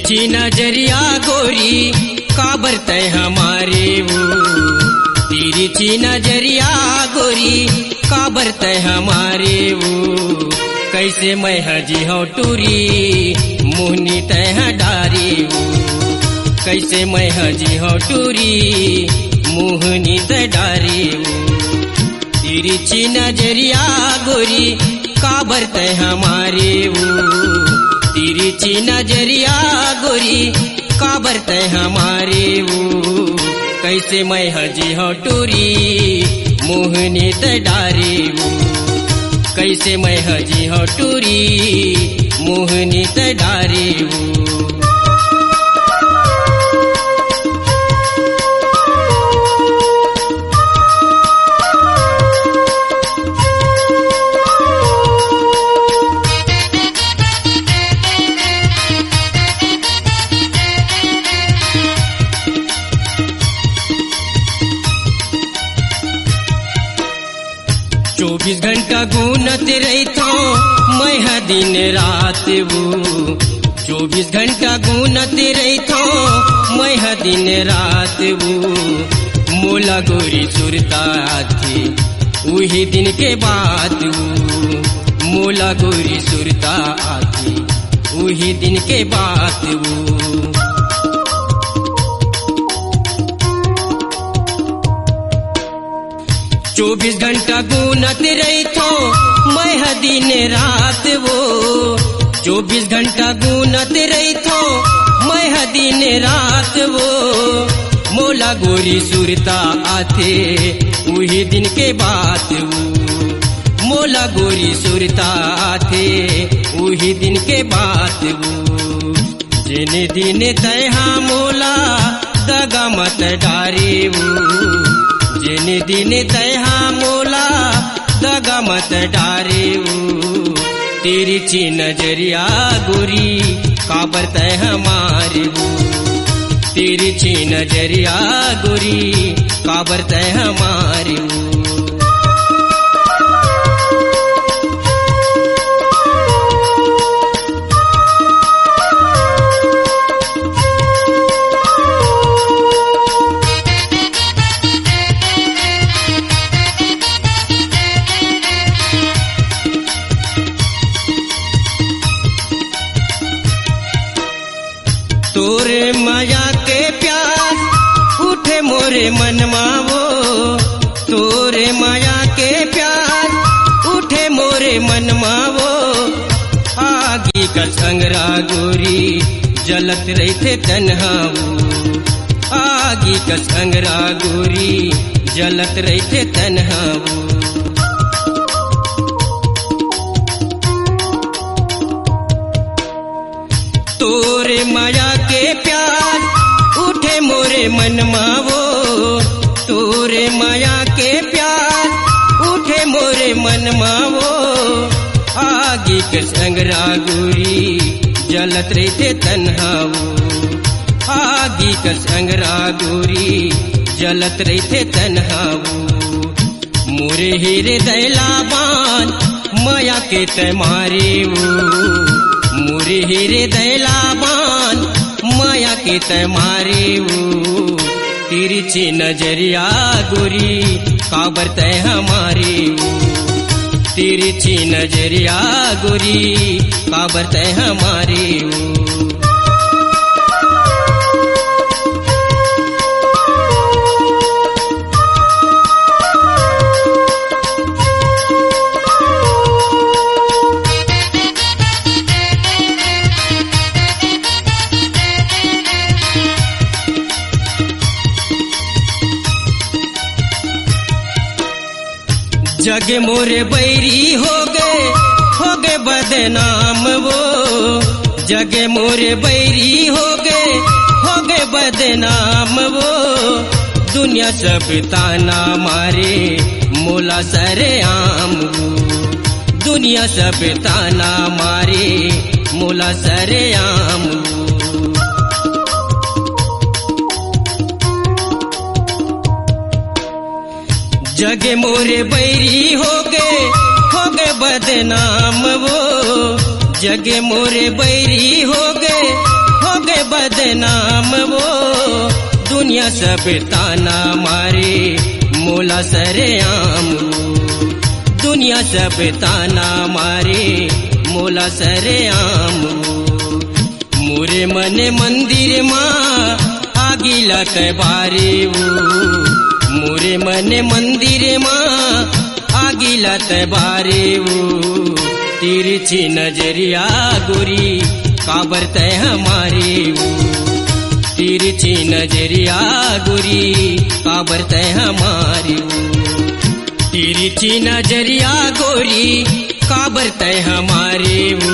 तिरछी नजरिया गोरी काबर तय हमारे वो, तिरछी नजरिया गोरी काबर तय हमारे वो। कैसे मैं हजी हूँ टूरी मुहनी तय डारे वो, कैसे मैं हजी हूँ टूरी मुहनी तय डारे वो। तिरछी नजरिया गोरी काबर तय हमारे वो, तिरछी नजरिया गोरी काबर तय हमारे वो। कैसे मैं हजी हूँ टूरी मोहनी तय डारे वो, कैसे मैं हजी हूँ टूरी मोहनी तय डारे वो। चौबीस घंटा गुनत रहता मैं ह दिन रात वो, 24 घंटा गुनत रहता मैं ह दिन रात वो। मोला गोरी सुरता थी वही दिन के बात वो, मोला गोरी सुरता थी वही दिन के बात वो। 24 घंटा गुनत रहता मैं ह दिन रात वो, 24 घंटा गुनत रहता मैं ह दिन रात वो। मोला गोरी सुरता आते वही दिन के बात वो, मोला गोरी सुरता आते वही दिन के बात वो। जिन दिन तैहा मोला दगा मत डारे वो, जिन दिन तैहा मोला दगा मत डारे वो। तिरछी नजरिया गोरी काबर तय हमारे वो, तिरछी नजरिया गोरी काबर तय हमारे वो। तोरे माया के प्यास उठे मोरे मनवा वो, तोरे माया के प्यास उठे मोरे मनवा वो। आगी का संगरा गोरी जलत रहते तन्हा वो, आगी का संगरा गोरी जलत रहते तन्हा वो। तोरे माया के प्यार उठे मोरे मनवा वो, तोरे माया के प्यार उठे मोरे मनवा वो। आगी के संगरा गोरी जलत रहते तन्हा वो, आगी के संगरा गोरी जलत रहते तन्हा वो। मोरे हीरे दैलाबान माया के तमारे वो, मोरे हीरे दैलाबान माया के तमारे वो। तिरछी नजरिया गोरी काबर तय हमारे वो, तिरछी नजरिया गोरी काबर तय हमारे वो। जगे मोरे बैरी हो गए बदनाम वो, जगे मोरे बैरी हो गए बदनाम वो। दुनिया सब ताना मारे मोला सरे आम वो, दुनिया सब ताना मारे मोला सरे आम वो। जगे मोरे बैरी हो गए बदनाम वो, जगे मोरे बैरी हो गए बदनाम वो, दुनिया सब ताना मारे मोला सरेआम वो, दुनिया सब ताना मारे मोला सरेआम वो। मोरे मन मंदिर माँ आगिला तबारे वो, मोरे मन मंदिर माँ आगिला तबारे वो। तिरछी नजरिया गोरी काबर तय हमारे वो, तिरछी नजरिया गोरी काबर तय हमारे वो, तिरछी नजरिया गोरी काबर तय हमारे वो,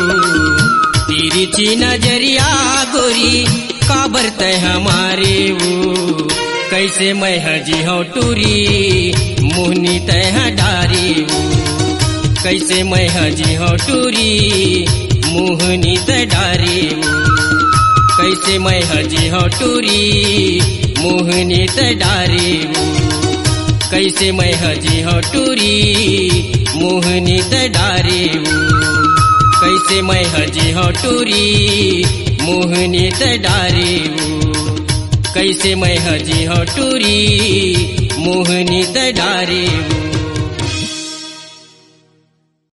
तिरछी नजरिया गोरी काबर तय हमारे वो। कैसे मैं हजी हूँ टूरी मोहनी तय डारे वो, कैसे मैं हजी हूँ टूरी मोहनी तय डारे वो, कैसे मैं हजी हूँ टूरी मोहनी तय डारे वो, कैसे मैं हजी हूँ टूरी मोहनी तय डारे वो, कैसे मैं हजी हूँ टूरी मोहनी तय डारे वो, कैसे मैं हजी हूँ टूरी मोहनी तय डारे वो।